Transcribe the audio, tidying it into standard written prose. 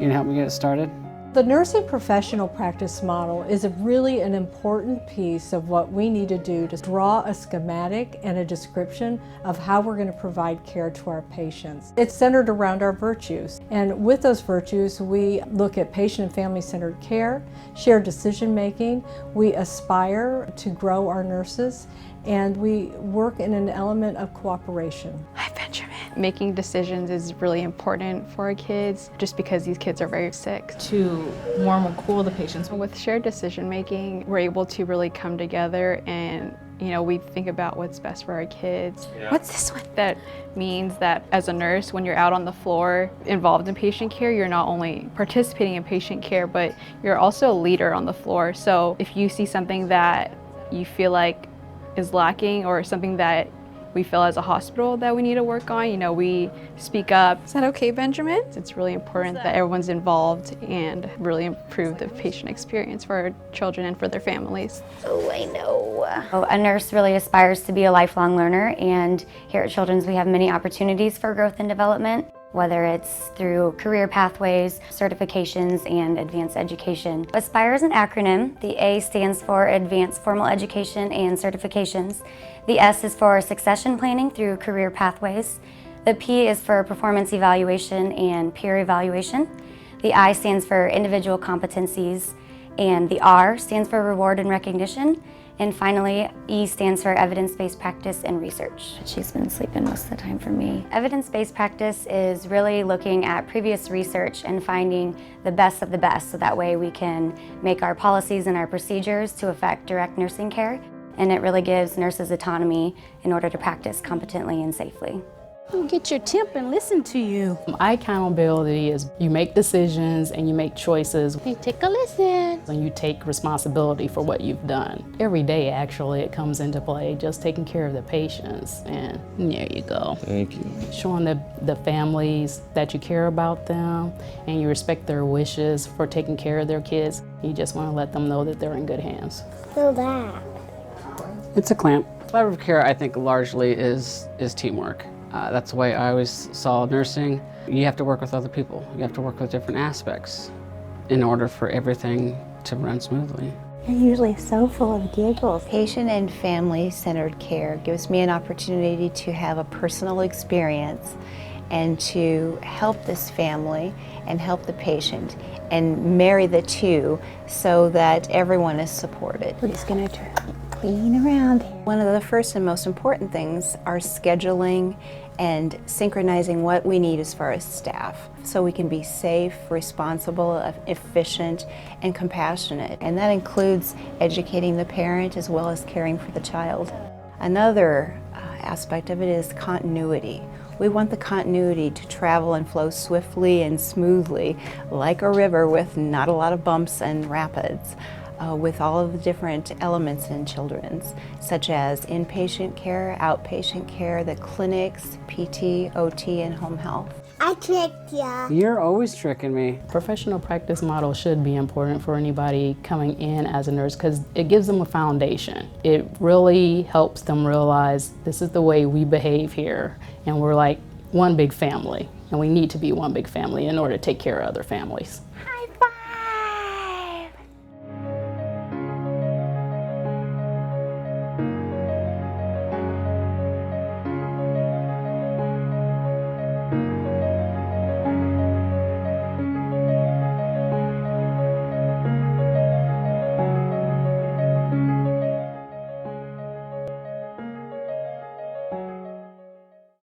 You can help me get it started? The nursing professional practice model is really an important piece of what we need to do to draw a schematic and a description of how we're going to provide care to our patients. It's centered around our virtues, and with those virtues we look at patient and family-centered care, shared decision-making, we aspire to grow our nurses, and we work in an element of cooperation. Hi, Benjamin. Making decisions is really important for our kids just because these kids are very sick. To warm and cool the patients. With shared decision making, we're able to really come together and we think about what's best for our kids. Yeah. What's this one? That means that as a nurse, when you're out on the floor involved in patient care, you're not only participating in patient care, but you're also a leader on the floor. So if you see something that you feel like is lacking or something that we feel as a hospital that we need to work on, we speak up. Is that okay, Benjamin? It's really important that everyone's involved and really improve the patient experience for our children and for their families. Oh, I know. A nurse really aspires to be a lifelong learner, and here at Children's we have many opportunities for growth and development, whether it's through career pathways, certifications, and advanced education. ASPIRE is an acronym. The A stands for Advanced Formal Education and Certifications. The S is for Succession Planning through Career Pathways. The P is for Performance Evaluation and Peer Evaluation. The I stands for Individual Competencies, and the R stands for Reward and Recognition. And finally, E stands for Evidence-Based Practice and Research. She's been sleeping most of the time for me. Evidence-based practice is really looking at previous research and finding the best of the best, so that way we can make our policies and our procedures to affect direct nursing care. And it really gives nurses autonomy in order to practice competently and safely. We'll get your tip and listen to you. Accountability is you make decisions and you make choices. Hey, take a listen. And you take responsibility for what you've done. Every day, actually, it comes into play, just taking care of the patients. And there you go. Thank you. Showing the families that you care about them and you respect their wishes for taking care of their kids. You just want to let them know that they're in good hands. Feel that. It's a clamp. Collaborative care, I think, largely is teamwork. That's the way I always saw nursing. You have to work with other people. You have to work with different aspects in order for everything to run smoothly. You're usually so full of giggles. Patient and family-centered care gives me an opportunity to have a personal experience and to help this family and help the patient and marry the two so that everyone is supported. We're just gonna try clean around here. One of the first and most important things are scheduling and synchronizing what we need as far as staff, so we can be safe, responsible, efficient, and compassionate. And that includes educating the parent as well as caring for the child. Another aspect of it is continuity. We want the continuity to travel and flow swiftly and smoothly, like a river with not a lot of bumps and rapids. With all of the different elements in children's, such as inpatient care, outpatient care, the clinics, PT, OT, and home health. I tricked ya. You're always tricking me. Professional practice model should be important for anybody coming in as a nurse because it gives them a foundation. It really helps them realize this is the way we behave here, and we're like one big family, and we need to be one big family in order to take care of other families.